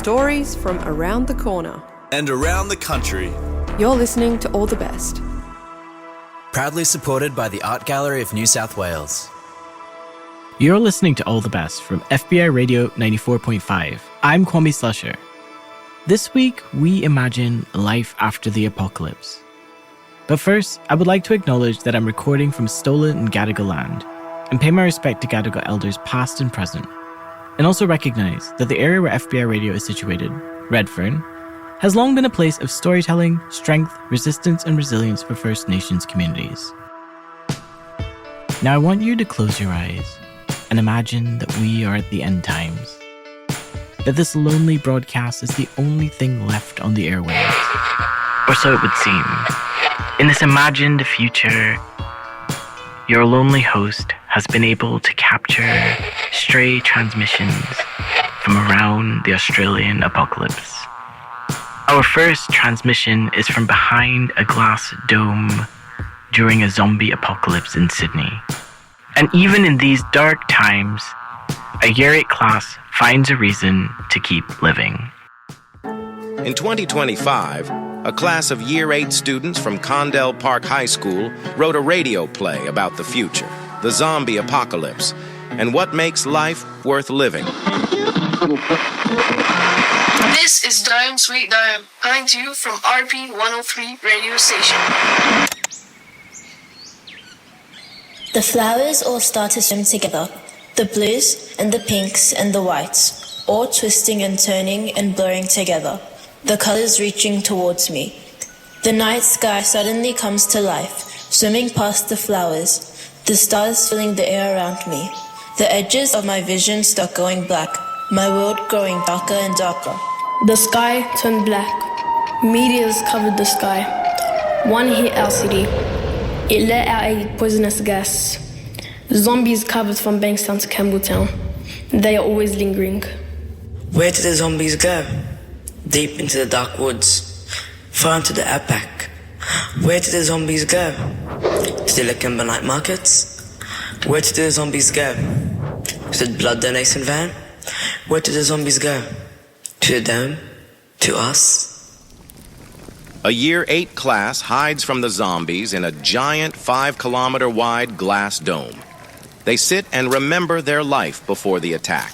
stories from around the corner and around the country. You're listening to All the Best. Proudly supported by the Art Gallery of New South Wales. You're listening to All the Best from FBI Radio 94.5. I'm Kwame Slusher. This week, we imagine life after the apocalypse. But first, I would like to acknowledge that I'm recording from stolen and Gadigal land, and pay my respect to Gadigal elders past and present, and also recognize that the area where FBI Radio is situated, Redfern, has long been a place of storytelling, strength, resistance, and resilience for First Nations communities. Now I want you to close your eyes and imagine that we are at the end times. That this lonely broadcast is the only thing left on the airwaves. Or so it would seem. In this imagined future, your lonely host has been able to capture stray transmissions from around the Australian apocalypse. Our first transmission is from behind a glass dome during a zombie apocalypse in Sydney. And even in these dark times, a Year 8 class finds a reason to keep living. In 2025, a class of Year 8 students from Condell Park High School wrote a radio play about the future, the zombie apocalypse, and what makes life worth living. This is Dome Sweet Dome, coming to you from RP 103 radio station. The flowers all start to swim together, the blues and the pinks and the whites, all twisting and turning and blurring together, the colors reaching towards me. The night sky suddenly comes to life, swimming past the flowers, the stars filling the air around me. The edges of my vision start going black, my world growing darker and darker. The sky turned black. Meteors covered the sky. One hit our city. It let out a poisonous gas. Zombies covered from Bankstown to Campbelltown. They are always lingering. Where did the zombies go? Deep into the dark woods. Far into the outback. Where did the zombies go? To the Lakemba night markets? Where did the zombies go? To the blood donation van? Where did the zombies go? To the dome? To us? A Year 8 class hides from the zombies in a giant 5-kilometer wide glass dome. They sit and remember their life before the attack.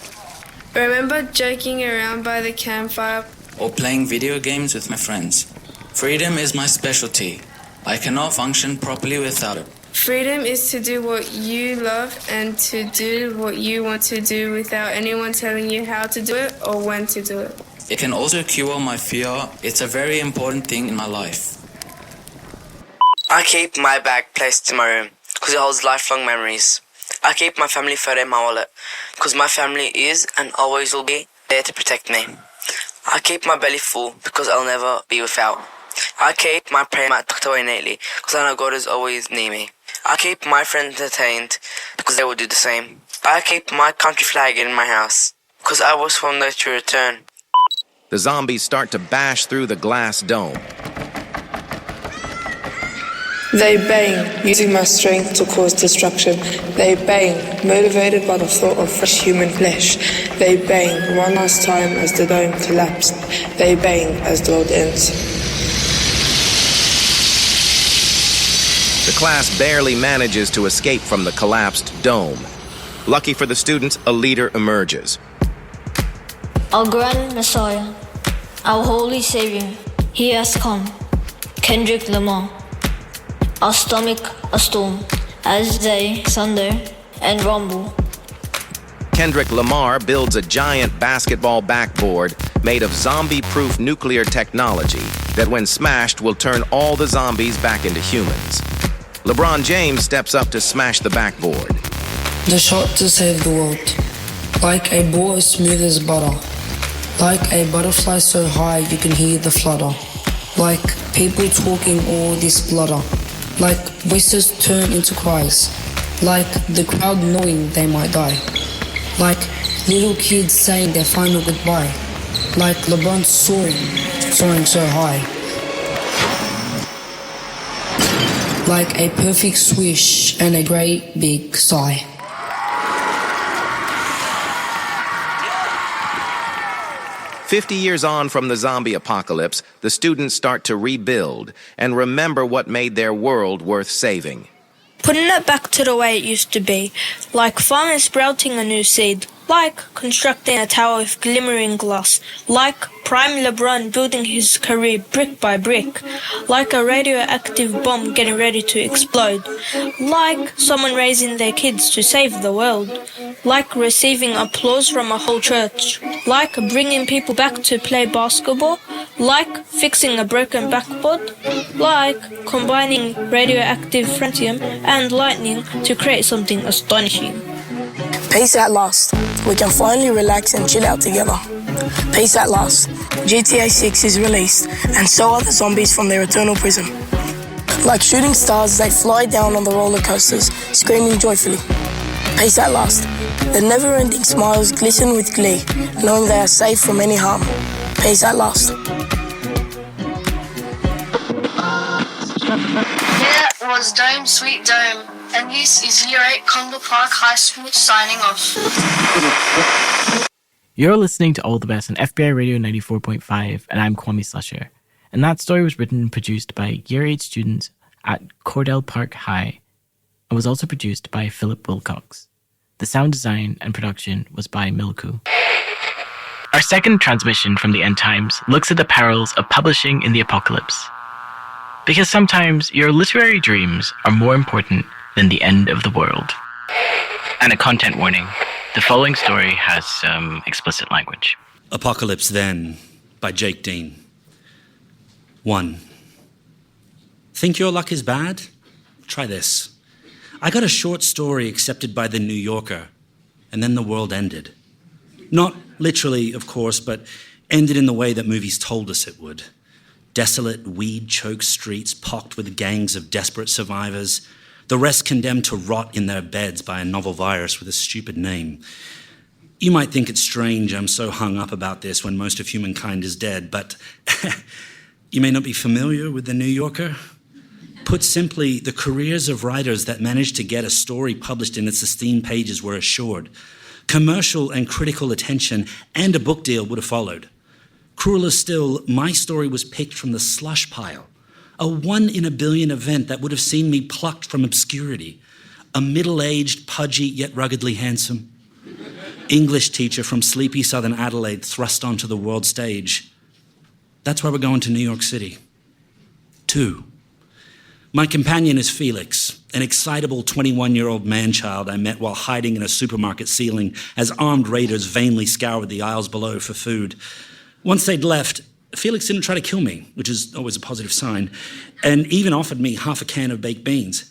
Remember joking around by the campfire or playing video games with my friends. Freedom is my specialty. I cannot function properly without it. Freedom is to do what you love and to do what you want to do without anyone telling you how to do it or when to do it. It can also cure my fear. It's a very important thing in my life. I keep my bag placed in my room because it holds lifelong memories. I keep my family photo in my wallet because my family is and always will be there to protect me. I keep my belly full because I'll never be without. I keep my prayer mat tucked away neatly because I know God is always near me. I keep my friends entertained because they will do the same. I keep my country flag in my house because I was from there to return. The zombies start to bash through the glass dome. They bang, using my strength to cause destruction. They bang, motivated by the thought of fresh human flesh. They bang, one last time as the dome collapsed. They bang as the world ends. The class barely manages to escape from the collapsed dome. Lucky for the students, a leader emerges. Our grand Messiah, our holy Savior, he has come. Kendrick Lamar. Our stomach a storm, as they thunder and rumble. Kendrick Lamar builds a giant basketball backboard made of zombie-proof nuclear technology that when smashed will turn all the zombies back into humans. LeBron James steps up to smash the backboard. The shot to save the world. Like a ball as smooth as butter. Like a butterfly so high you can hear the flutter. Like people talking all this blutter. Like voices turn into cries. Like the crowd knowing they might die. Like little kids saying their final goodbye. Like LeBron soaring so high. Like a perfect swish and a great big sigh. 50 years on from the zombie apocalypse, the students start to rebuild and remember what made their world worth saving. Putting it back to the way it used to be, like farmers sprouting a new seed, like constructing a tower with glimmering glass, like prime LeBron building his career brick by brick, like a radioactive bomb getting ready to explode, like someone raising their kids to save the world, like receiving applause from a whole church, like bringing people back to play basketball, like fixing a broken backboard, like combining radioactive francium and lightning to create something astonishing. Peace at last. We can finally relax and chill out together. Peace at last. GTA 6 is released, and so are the zombies from their eternal prison. Like shooting stars, they fly down on the roller coasters, screaming joyfully. Peace at last. The never-ending smiles glisten with glee, knowing they are safe from any harm. Peace at last. That was Dome Sweet Dome, and this is Year 8 Condell Park High School signing off. You're listening to All the Best on FBI Radio 94.5, and I'm Kwame Slusher. And that story was written and produced by Year 8 students at Condell Park High, and was also produced by Philip Wilcox. The sound design and production was by Milku. Our second transmission from the end times looks at the perils of publishing in the apocalypse. Because sometimes your literary dreams are more important than the end of the world. And a content warning. The following story has some explicit language. Apocalypse Then by Jake Dean. 1. Think your luck is bad? Try this. I got a short story accepted by the New Yorker, and then the world ended. Not literally, of course, but ended in the way that movies told us it would. Desolate, weed-choked streets pocked with gangs of desperate survivors, the rest condemned to rot in their beds by a novel virus with a stupid name. You might think it's strange I'm so hung up about this when most of humankind is dead, but you may not be familiar with the New Yorker. Put simply, the careers of writers that managed to get a story published in its esteemed pages were assured. Commercial and critical attention and a book deal would have followed. Crueler still, my story was picked from the slush pile, a 1 in a billion event that would have seen me plucked from obscurity, a middle-aged, pudgy, yet ruggedly handsome English teacher from sleepy southern Adelaide thrust onto the world stage. That's why we're going to New York City. 2. My companion is Felix, an excitable 21-year-old man-child I met while hiding in a supermarket ceiling as armed raiders vainly scoured the aisles below for food. Once they'd left, Felix didn't try to kill me, which is always a positive sign, and even offered me half a can of baked beans.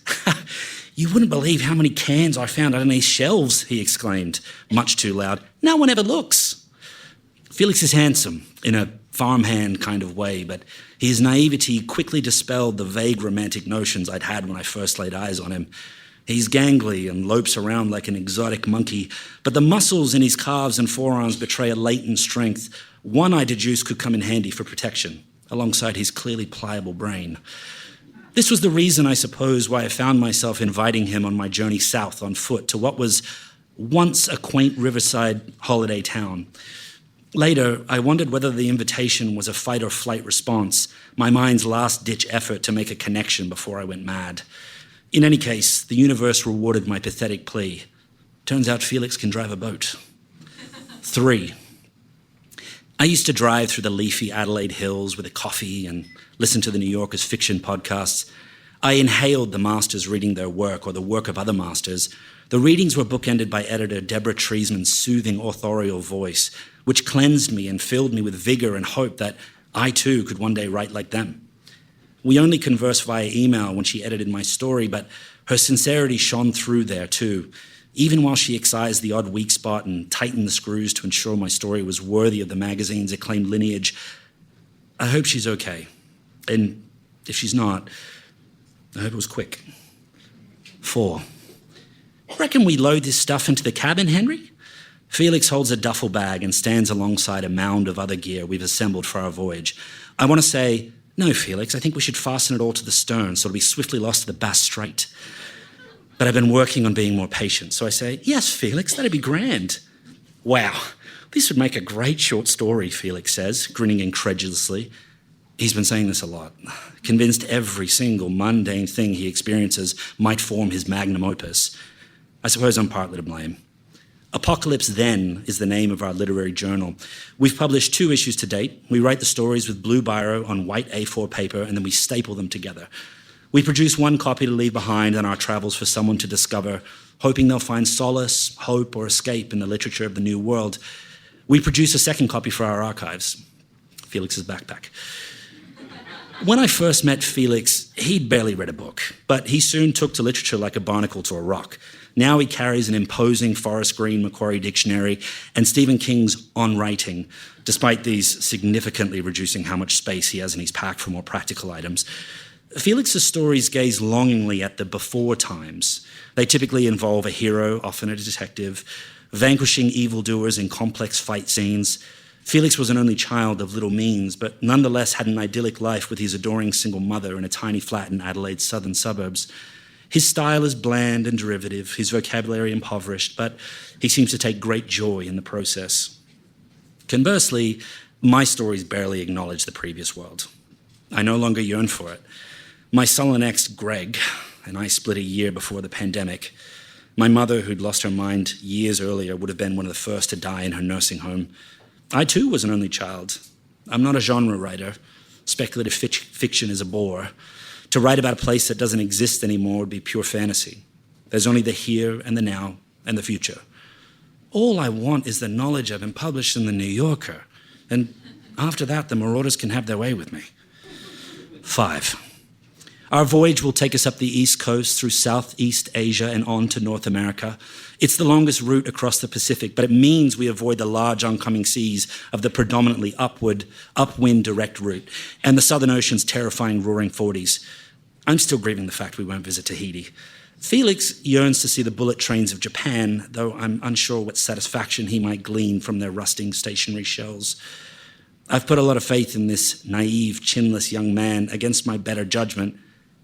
You wouldn't believe how many cans I found underneath shelves, he exclaimed, much too loud. No one ever looks. Felix is handsome, in a farmhand kind of way, but his naivety quickly dispelled the vague romantic notions I'd had when I first laid eyes on him. He's gangly and lopes around like an exotic monkey, but the muscles in his calves and forearms betray a latent strength. One I deduced could come in handy for protection, alongside his clearly pliable brain. This was the reason, I suppose, why I found myself inviting him on my journey south on foot to what was once a quaint riverside holiday town. Later, I wondered whether the invitation was a fight or flight response, my mind's last-ditch effort to make a connection before I went mad. In any case, the universe rewarded my pathetic plea. Turns out Felix can drive a boat. 3. I used to drive through the leafy Adelaide hills with a coffee and listen to the New Yorker's fiction podcasts. I inhaled the masters reading their work or the work of other masters. The readings were bookended by editor Deborah Treisman's soothing authorial voice, which cleansed me and filled me with vigor and hope that I too could one day write like them. We only conversed via email when she edited my story, but her sincerity shone through there too. Even while she excised the odd weak spot and tightened the screws to ensure my story was worthy of the magazine's acclaimed lineage, I hope she's okay. And if she's not, I hope it was quick. 4. Reckon we load this stuff into the cabin, Henry? Felix holds a duffel bag and stands alongside a mound of other gear we've assembled for our voyage. I want to say, no, Felix, I think we should fasten it all to the stern so it'll be swiftly lost to the Bass Strait. But I've been working on being more patient, so I say, yes, Felix, that'd be grand. Wow, This would make a great short story, Felix says, grinning incredulously. He's been saying this a lot, convinced every single mundane thing he experiences might form his magnum opus. I suppose I'm partly to blame. Apocalypse Then is the name of our literary journal. We've published 2 issues to date. We write the stories with blue biro on white A4 paper, and then we staple them together. We produce 1 copy to leave behind on our travels for someone to discover, hoping they'll find solace, hope, or escape in the literature of the new world. We produce a 2nd copy for our archives. Felix's backpack. When I first met Felix, he'd barely read a book, but he soon took to literature like a barnacle to a rock. Now he carries an imposing Forest Green Macquarie dictionary and Stephen King's On Writing, despite these significantly reducing how much space he has in his pack for more practical items. Felix's stories gaze longingly at the before times. They typically involve a hero, often a detective, vanquishing evildoers in complex fight scenes. Felix was an only child of little means, but nonetheless had an idyllic life with his adoring single mother in a tiny flat in Adelaide's southern suburbs. His style is bland and derivative, his vocabulary impoverished, but he seems to take great joy in the process. Conversely, my stories barely acknowledge the previous world. I no longer yearn for it. My sullen ex, Greg, and I split a year before the pandemic. My mother, who'd lost her mind years earlier, would have been one of the first to die in her nursing home. I too was an only child. I'm not a genre writer. Speculative fiction is a bore. To write about a place that doesn't exist anymore would be pure fantasy. There's only the here and the now and the future. All I want is the knowledge I've been published in the New Yorker. And after that, the marauders can have their way with me. 5. Our voyage will take us up the East Coast through Southeast Asia and on to North America. It's the longest route across the Pacific, but it means we avoid the large oncoming seas of the predominantly upwind direct route and the Southern Ocean's terrifying roaring 40s. I'm still grieving the fact we won't visit Tahiti. Felix yearns to see the bullet trains of Japan, though I'm unsure what satisfaction he might glean from their rusting stationary shells. I've put a lot of faith in this naive, chinless young man against my better judgment.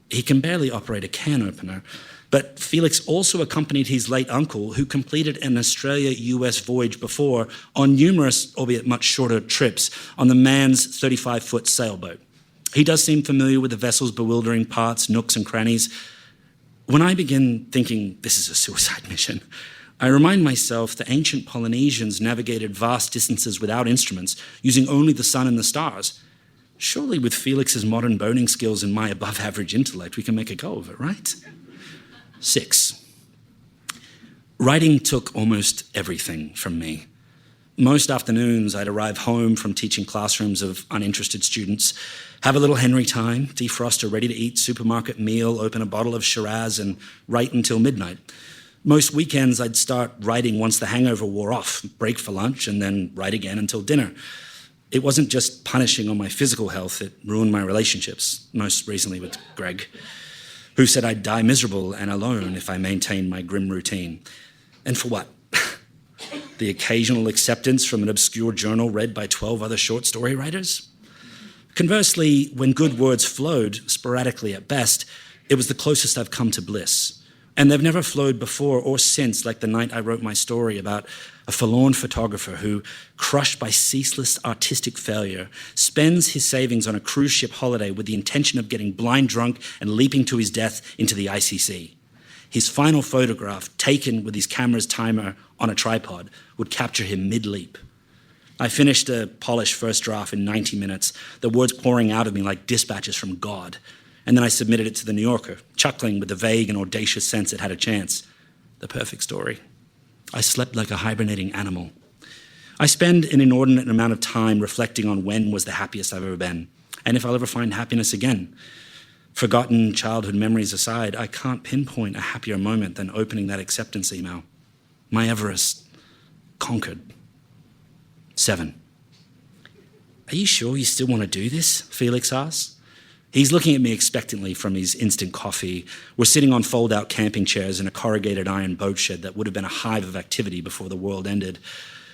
He can barely operate a can opener, but Felix also accompanied his late uncle, who completed an Australia-US voyage before on numerous, albeit much shorter, trips on the Man's 35-foot sailboat. He does seem familiar with the vessel's bewildering parts, nooks and crannies. When I begin thinking this is a suicide mission, I remind myself that ancient Polynesians navigated vast distances without instruments, using only the sun and the stars. Surely with Felix's modern boating skills and my above-average intellect, we can make a go of it, right? 6. Writing took almost everything from me. Most afternoons, I'd arrive home from teaching classrooms of uninterested students, have a little Henry time, defrost a ready-to-eat supermarket meal, open a bottle of Shiraz, and write until midnight. Most weekends, I'd start writing once the hangover wore off, break for lunch, and then write again until dinner. It wasn't just punishing on my physical health, it ruined my relationships, most recently with Greg, who said I'd die miserable and alone if I maintained my grim routine. And for what? The occasional acceptance from an obscure journal read by 12 other short story writers? Conversely, when good words flowed, sporadically at best, it was the closest I've come to bliss. And they've never flowed before or since, like the night I wrote my story about a forlorn photographer who, crushed by ceaseless artistic failure, spends his savings on a cruise ship holiday with the intention of getting blind drunk and leaping to his death into the ICC. His final photograph, taken with his camera's timer on a tripod, would capture him mid-leap. I finished a polished first draft in 90 minutes, the words pouring out of me like dispatches from God. And then I submitted it to the New Yorker, chuckling with the vague and audacious sense it had a chance. The perfect story. I slept like a hibernating animal. I spend an inordinate amount of time reflecting on when was the happiest I've ever been, and if I'll ever find happiness again. Forgotten childhood memories aside, I can't pinpoint a happier moment than opening that acceptance email. My Everest conquered. 7. Are you sure you still want to do this? Felix asks. He's looking at me expectantly from his instant coffee. We're sitting on fold-out camping chairs in a corrugated iron boat shed that would have been a hive of activity before the world ended.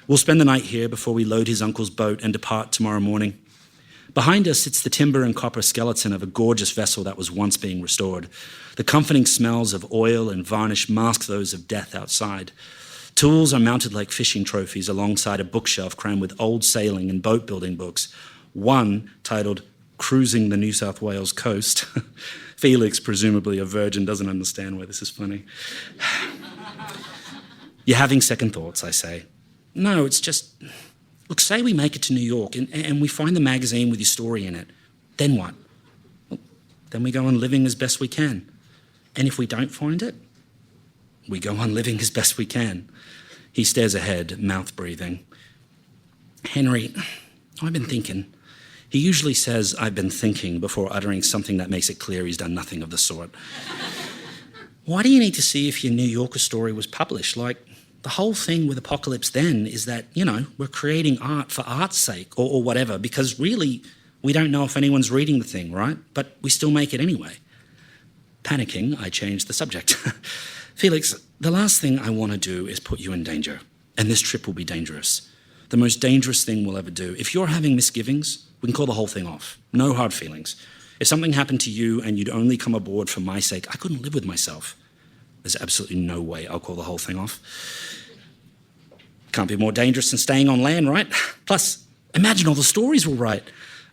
We'll spend the night here before we load his uncle's boat and depart tomorrow morning. Behind us sits the timber and copper skeleton of a gorgeous vessel that was once being restored. The comforting smells of oil and varnish mask those of death outside. Tools are mounted like fishing trophies alongside a bookshelf crammed with old sailing and boat building books, one titled Cruising the New South Wales Coast. Felix, presumably a virgin, doesn't understand why this is funny. You're having second thoughts, I say. No, it's just, look, say we make it to New York and we find the magazine with your story in it. Then what? Well, then we go on living as best we can. And if we don't find it, we go on living as best we can. He stares ahead, mouth breathing. Henry, I've been thinking. He usually says, I've been thinking, before uttering something that makes it clear he's done nothing of the sort. Why do you need to see if your New Yorker story was published? Like, the whole thing with Apocalypse then is that, we're creating art for art's sake or whatever, because really, we don't know if anyone's reading the thing, right? But we still make it anyway. Panicking, I changed the subject. Felix, the last thing I want to do is put you in danger, and this trip will be dangerous. The most dangerous thing we'll ever do. If you're having misgivings, we can call the whole thing off. No hard feelings. If something happened to you and you'd only come aboard for my sake, I couldn't live with myself. There's absolutely no way I'll call the whole thing off. Can't be more dangerous than staying on land, right? Plus, imagine all the stories we'll write.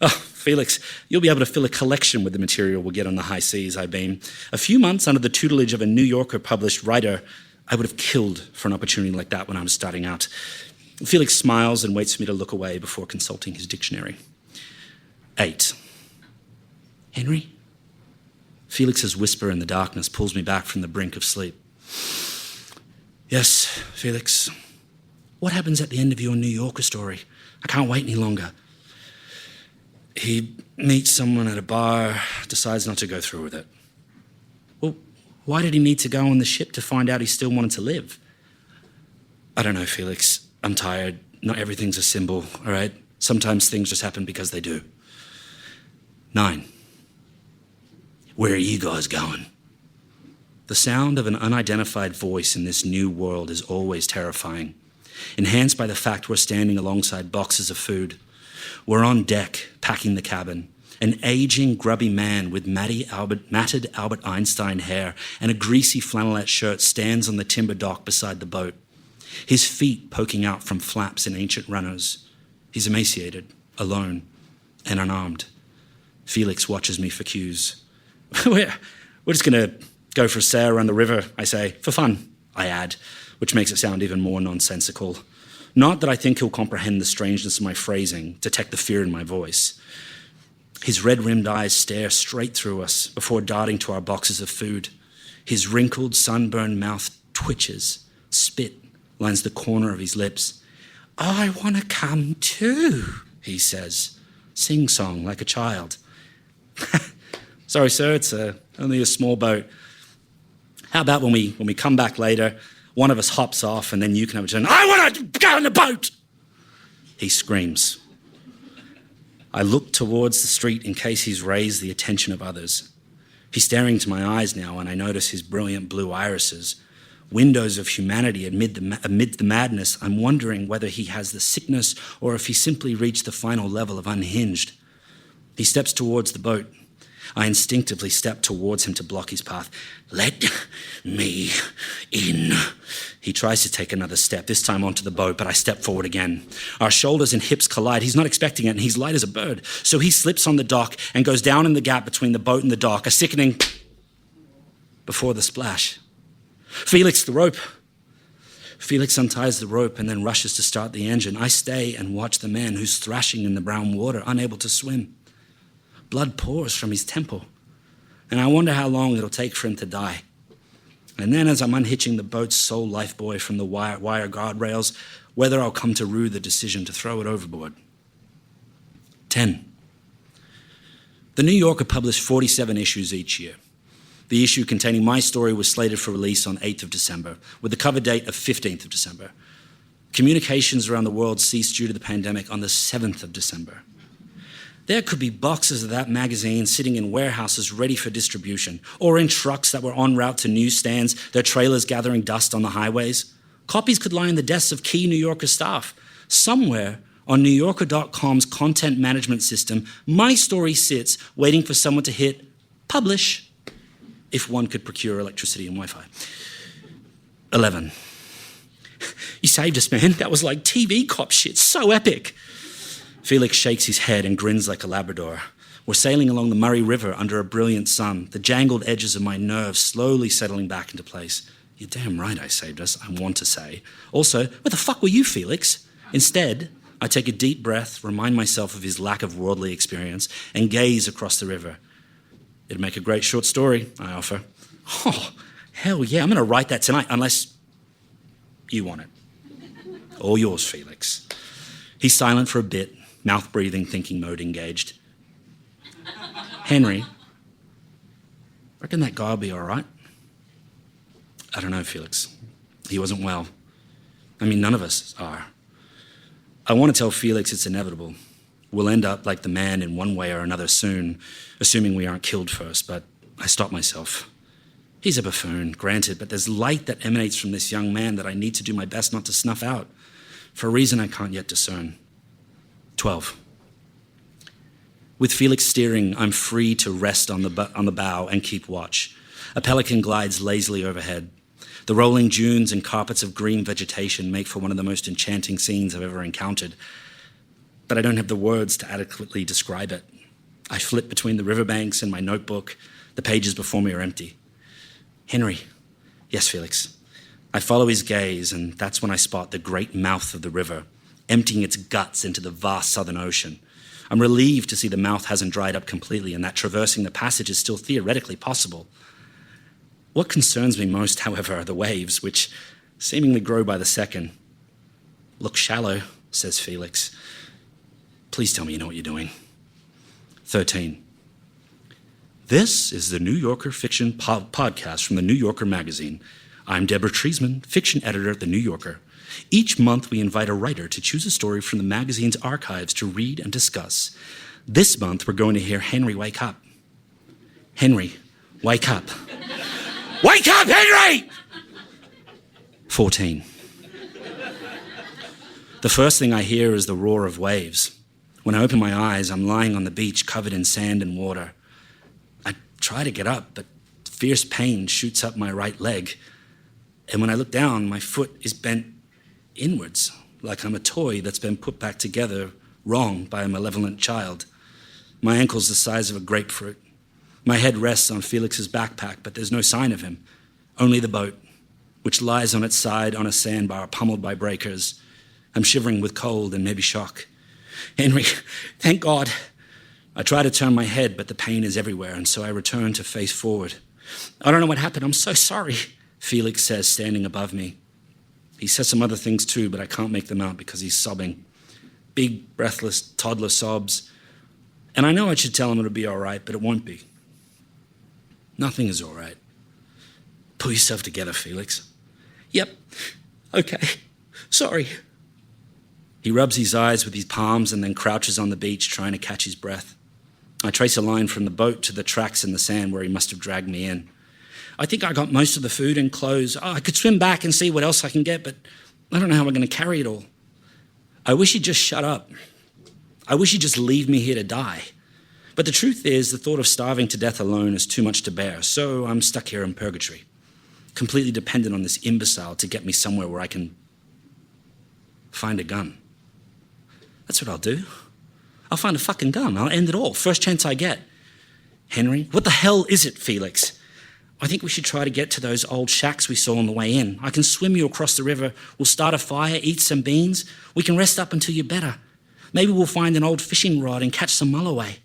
Oh, Felix, you'll be able to fill a collection with the material we'll get on the high seas, I beam. A few months under the tutelage of a New Yorker published writer, I would have killed for an opportunity like that when I was starting out. Felix smiles and waits for me to look away before consulting his dictionary. 8. Henry? Felix's whisper in the darkness pulls me back from the brink of sleep. Yes, Felix. What happens at the end of your New Yorker story? I can't wait any longer. He meets someone at a bar, decides not to go through with it. Well, why did he need to go on the ship to find out he still wanted to live? I don't know, Felix. I'm tired. Not everything's a symbol, all right? Sometimes things just happen because they do. 9. Where are you guys going? The sound of an unidentified voice in this new world is always terrifying, enhanced by the fact we're standing alongside boxes of food. We're on deck, packing the cabin. An aging, grubby man with matted Albert Einstein hair and a greasy flannelette shirt stands on the timber dock beside the boat, his feet poking out from flaps in ancient runners. He's emaciated, alone, and unarmed. Felix watches me for cues. We're just going to go for a sail around the river, I say. For fun, I add, which makes it sound even more nonsensical. Not that I think he'll comprehend the strangeness of my phrasing, detect the fear in my voice. His red-rimmed eyes stare straight through us before darting to our boxes of food. His wrinkled, sunburned mouth twitches. Spit lines the corner of his lips. I want to come too, he says, sing-song like a child. Sorry, sir, it's only a small boat. How about when we come back later, one of us hops off and then you can have a turn. I want to go in the boat! He screams. I look towards the street in case he's raised the attention of others. He's staring into my eyes now and I notice his brilliant blue irises. Windows of humanity amid the madness. I'm wondering whether he has the sickness or if he simply reached the final level of unhinged. He steps towards the boat. I instinctively step towards him to block his path. Let me in. He tries to take another step, this time onto the boat, but I step forward again. Our shoulders and hips collide. He's not expecting it, and he's light as a bird. So he slips on the dock and goes down in the gap between the boat and the dock, a sickening before the splash. Felix, the rope. Felix unties the rope and then rushes to start the engine. I stay and watch the man who's thrashing in the brown water, unable to swim. Blood pours from his temple, and I wonder how long it'll take for him to die. And then as I'm unhitching the boat's sole lifebuoy from the wire guardrails, whether I'll come to rue the decision to throw it overboard. 10. The New Yorker published 47 issues each year. The issue containing my story was slated for release on 8th of December, with the cover date of 15th of December. Communications around the world ceased due to the pandemic on the 7th of December. There could be boxes of that magazine sitting in warehouses ready for distribution, or in trucks that were en route to newsstands, their trailers gathering dust on the highways. Copies could lie in the desks of key New Yorker staff. Somewhere on NewYorker.com's content management system, my story sits waiting for someone to hit publish, if one could procure electricity and Wi-Fi. 11. You saved us, man. That was like TV cop shit. So epic. Felix shakes his head and grins like a Labrador. We're sailing along the Murray River under a brilliant sun, the jangled edges of my nerves slowly settling back into place. You're damn right I saved us, I want to say. Also, where the fuck were you, Felix? Instead, I take a deep breath, remind myself of his lack of worldly experience, and gaze across the river. It'd make a great short story, I offer. Oh, hell yeah, I'm going to write that tonight, unless you want it. All yours, Felix. He's silent for a bit, mouth-breathing, thinking mode engaged. Henry, reckon that guy will be all right? I don't know, Felix. He wasn't well. I mean, none of us are. I want to tell Felix it's inevitable. We'll end up like the man in one way or another soon, assuming we aren't killed first, but I stop myself. He's a buffoon, granted, but there's light that emanates from this young man that I need to do my best not to snuff out, for a reason I can't yet discern. 12. With Felix steering, I'm free to rest on the bow and keep watch. A pelican glides lazily overhead. The rolling dunes and carpets of green vegetation make for one of the most enchanting scenes I've ever encountered. But I don't have the words to adequately describe it. I flip between the riverbanks and my notebook. The pages before me are empty. Henry. Yes, Felix. I follow his gaze, and that's when I spot the great mouth of the river, emptying its guts into the vast southern ocean. I'm relieved to see the mouth hasn't dried up completely and that traversing the passage is still theoretically possible. What concerns me most, however, are the waves, which seemingly grow by the second. Look shallow, says Felix. Please tell me you know what you're doing. 13. This is the New Yorker Fiction Podcast from the New Yorker magazine. I'm Deborah Treisman, fiction editor at the New Yorker. Each month, we invite a writer to choose a story from the magazine's archives to read and discuss. This month, we're going to hear Henry Wake Up. Henry, wake up. Wake up, Henry! 14. The first thing I hear is the roar of waves. When I open my eyes, I'm lying on the beach covered in sand and water. I try to get up, but fierce pain shoots up my right leg. And when I look down, my foot is bent inwards, like I'm a toy that's been put back together wrong by a malevolent child. My ankle's the size of a grapefruit. My head rests on Felix's backpack, but there's no sign of him. Only the boat, which lies on its side on a sandbar, pummeled by breakers. I'm shivering with cold and maybe shock. Henry, thank God. I try to turn my head, but the pain is everywhere, and so I return to face forward. I don't know what happened. I'm so sorry, Felix says, standing above me. He says some other things too, but I can't make them out because he's sobbing. Big, breathless, toddler sobs. And I know I should tell him it'll be all right, but it won't be. Nothing is all right. Pull yourself together, Felix. Yep. Okay. Sorry. He rubs his eyes with his palms and then crouches on the beach trying to catch his breath. I trace a line from the boat to the tracks in the sand where he must have dragged me in. I think I got most of the food and clothes. I could swim back and see what else I can get, but I don't know how I'm going to carry it all. I wish he'd just shut up. I wish he'd just leave me here to die. But the truth is, the thought of starving to death alone is too much to bear, so I'm stuck here in purgatory, completely dependent on this imbecile to get me somewhere where I can find a gun. That's what I'll do. I'll find a fucking gun. I'll end it all, first chance I get. Henry, what the hell is it, Felix? I think we should try to get to those old shacks we saw on the way in. I can swim you across the river. We'll start a fire, eat some beans. We can rest up until you're better. Maybe we'll find an old fishing rod and catch some mulloway.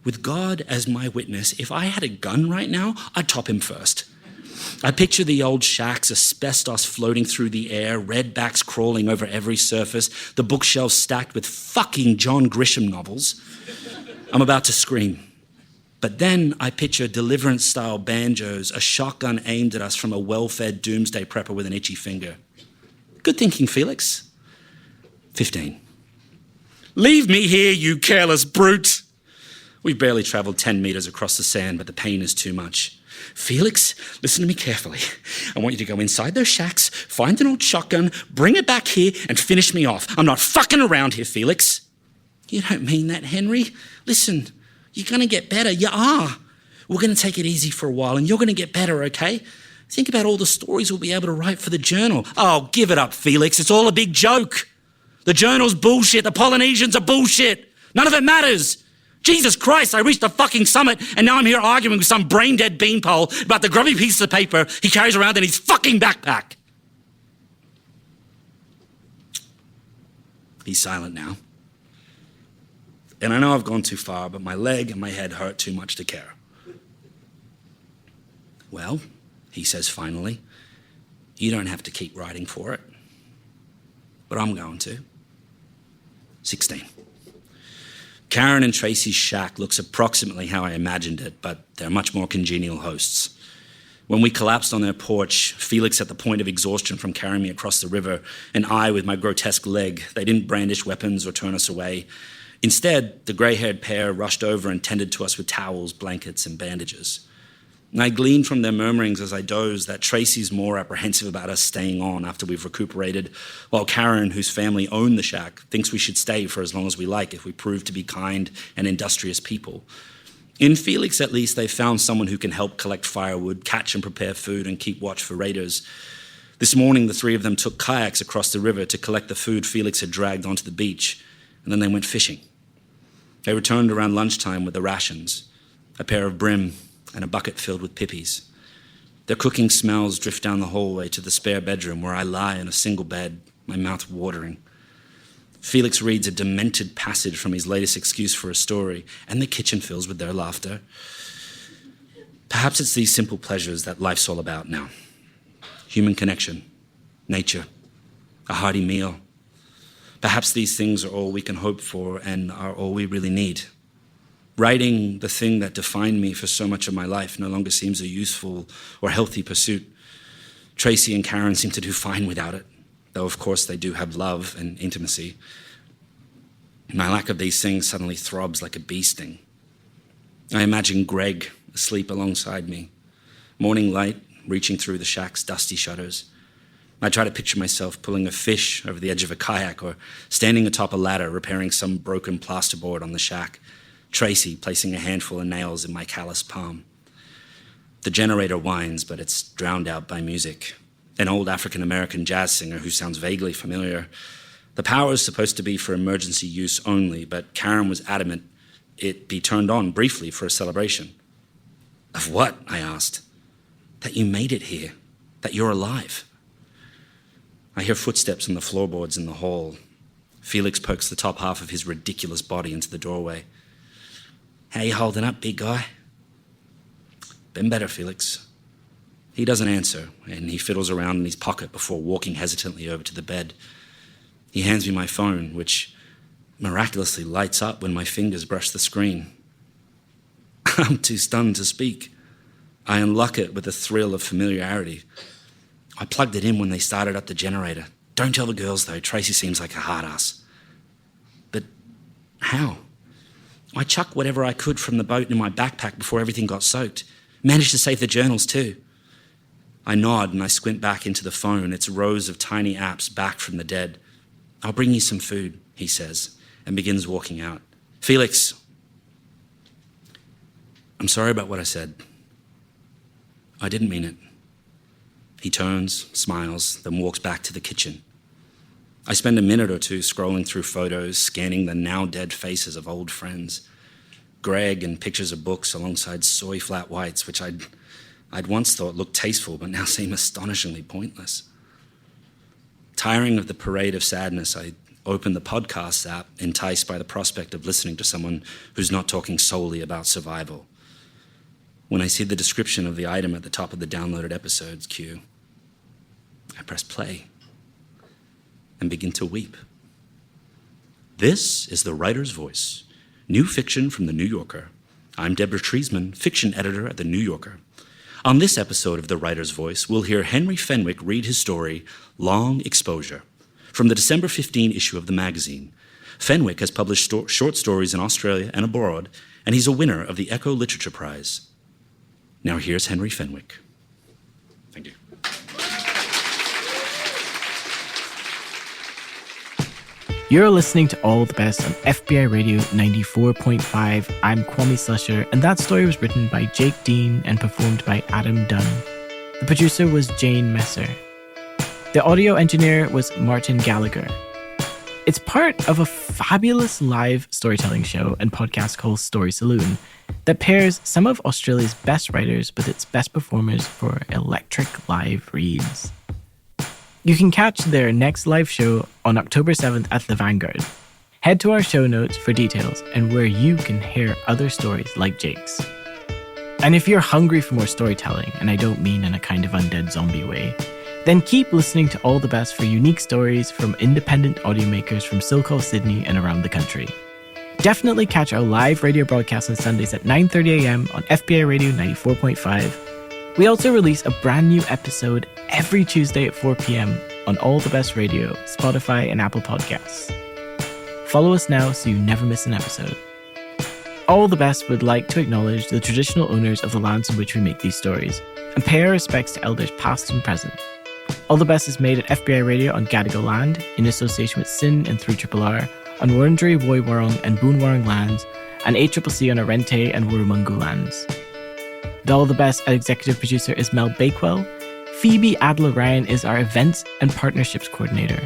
With God as my witness, if I had a gun right now, I'd top him first. I picture the old shacks, asbestos floating through the air, redbacks crawling over every surface, the bookshelves stacked with fucking John Grisham novels. I'm about to scream. But then I picture Deliverance-style banjos, a shotgun aimed at us from a well-fed doomsday prepper with an itchy finger. Good thinking, Felix. 15. Leave me here, you careless brute. We've barely traveled 10 meters across the sand, but the pain is too much. Felix, listen to me carefully. I want you to go inside those shacks, find an old shotgun, bring it back here, and finish me off. I'm not fucking around here, Felix. You don't mean that, Henry. Listen, you're going to get better. You are. We're going to take it easy for a while, and you're going to get better, okay? Think about all the stories we'll be able to write for the journal. Oh, give it up, Felix. It's all a big joke. The journal's bullshit. The Polynesians are bullshit. None of it matters. Jesus Christ, I reached the fucking summit and now I'm here arguing with some brain-dead beanpole about the grubby pieces of paper he carries around in his fucking backpack. He's silent now. And I know I've gone too far, but my leg and my head hurt too much to care. Well, he says finally, you don't have to keep writing for it. But I'm going to. 16. Karen and Tracy's shack looks approximately how I imagined it, but they're much more congenial hosts. When we collapsed on their porch, Felix at the point of exhaustion from carrying me across the river, and I with my grotesque leg, they didn't brandish weapons or turn us away. Instead, the grey-haired pair rushed over and tended to us with towels, blankets, and bandages. And I gleaned from their murmurings as I dozed that Tracy's more apprehensive about us staying on after we've recuperated, while Karen, whose family owned the shack, thinks we should stay for as long as we like if we prove to be kind and industrious people. In Felix, at least, they found someone who can help collect firewood, catch and prepare food, and keep watch for raiders. This morning, the three of them took kayaks across the river to collect the food Felix had dragged onto the beach, and then they went fishing. They returned around lunchtime with the rations, a pair of brim, and a bucket filled with pippies. Their cooking smells drift down the hallway to the spare bedroom where I lie in a single bed, my mouth watering. Felix reads a demented passage from his latest excuse for a story, and the kitchen fills with their laughter. Perhaps it's these simple pleasures that life's all about now. Human connection, nature, a hearty meal. Perhaps these things are all we can hope for and are all we really need. Writing, the thing that defined me for so much of my life, no longer seems a useful or healthy pursuit. Tracy and Karen seem to do fine without it, though of course they do have love and intimacy. My lack of these things suddenly throbs like a bee sting. I imagine Greg asleep alongside me, morning light reaching through the shack's dusty shutters. I try to picture myself pulling a fish over the edge of a kayak or standing atop a ladder repairing some broken plasterboard on the shack. Tracy placing a handful of nails in my calloused palm. The generator whines, but it's drowned out by music. An old African-American jazz singer who sounds vaguely familiar. The power is supposed to be for emergency use only, but Karen was adamant it be turned on briefly for a celebration. Of what? I asked. That you made it here. That you're alive. I hear footsteps on the floorboards in the hall. Felix pokes the top half of his ridiculous body into the doorway. How you holding up, big guy? Been better, Felix. He doesn't answer, and he fiddles around in his pocket before walking hesitantly over to the bed. He hands me my phone, which miraculously lights up when my fingers brush the screen. I'm too stunned to speak. I unlock it with a thrill of familiarity. I plugged it in when they started up the generator. Don't tell the girls, though. Tracy seems like a hard ass. But how? I chucked whatever I could from the boat in my backpack before everything got soaked. Managed to save the journals too. I nod and I squint back into the phone, its rows of tiny apps back from the dead. I'll bring you some food, he says, and begins walking out. Felix, I'm sorry about what I said. I didn't mean it. He turns, smiles, then walks back to the kitchen. I spend a minute or two scrolling through photos, scanning the now dead faces of old friends. Greg and pictures of books alongside soy flat whites, which I'd once thought looked tasteful, but now seem astonishingly pointless. Tiring of the parade of sadness, I open the podcast app, enticed by the prospect of listening to someone who's not talking solely about survival. When I see the description of the item at the top of the downloaded episodes queue, I press play and begin to weep. This is The Writer's Voice, new fiction from The New Yorker. I'm Deborah Treisman, fiction editor at The New Yorker. On this episode of The Writer's Voice, we'll hear Henry Fenwick read his story, Long Exposure, from the December 15 issue of the magazine. Fenwick has published short stories in Australia and abroad, and he's a winner of the Echo Literature Prize. Now here's Henry Fenwick. Thank you. You're listening to All the Best on FBI Radio 94.5. I'm Kwame Slusher, and that story was written by Jake Dean and performed by Adam Dunn. The producer was Jane Messer. The audio engineer was Martin Gallagher. It's part of a fabulous live storytelling show and podcast called Story Saloon that pairs some of Australia's best writers with its best performers for electric live reads. You can catch their next live show on October 7th at the Vanguard. Head to our show notes for details and where you can hear other stories like Jake's. And if you're hungry for more storytelling, and I don't mean in a kind of undead zombie way, then keep listening to All the Best for unique stories from independent audio makers from SoCal, Sydney, and around the country. Definitely catch our live radio broadcast on Sundays at 9:30 a.m. on FBI Radio 94.5. We also release a brand new episode every Tuesday at 4 p.m. on All the Best Radio, Spotify, and Apple Podcasts. Follow us now so you never miss an episode. All the Best would like to acknowledge the traditional owners of the lands in which we make these stories and pay our respects to elders past and present. All the Best is made at FBI Radio on Gadigal land in association with SYN and 3RRR on Wurundjeri, Woiwurrung and Boonwurrung lands and ACCC on Arrente and Wurumungu lands. The All the Best executive producer is Mel Bakewell. Phoebe Adler-Ryan is our events and partnerships coordinator.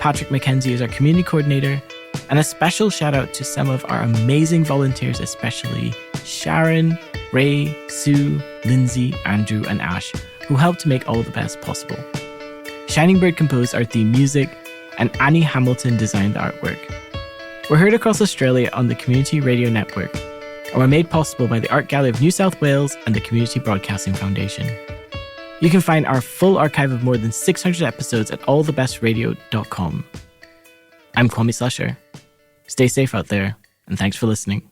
Patrick McKenzie is our community coordinator. And a special shout out to some of our amazing volunteers, especially Sharon, Ray, Sue, Lindsay, Andrew, and Ash, who helped to make All the Best possible. Shining Bird composed our theme music, and Annie Hamilton designed the artwork. We're heard across Australia on the Community Radio Network, and we're made possible by the Art Gallery of New South Wales and the Community Broadcasting Foundation. You can find our full archive of more than 600 episodes at allthebestradio.com. I'm Kwame Slusher. Stay safe out there, and thanks for listening.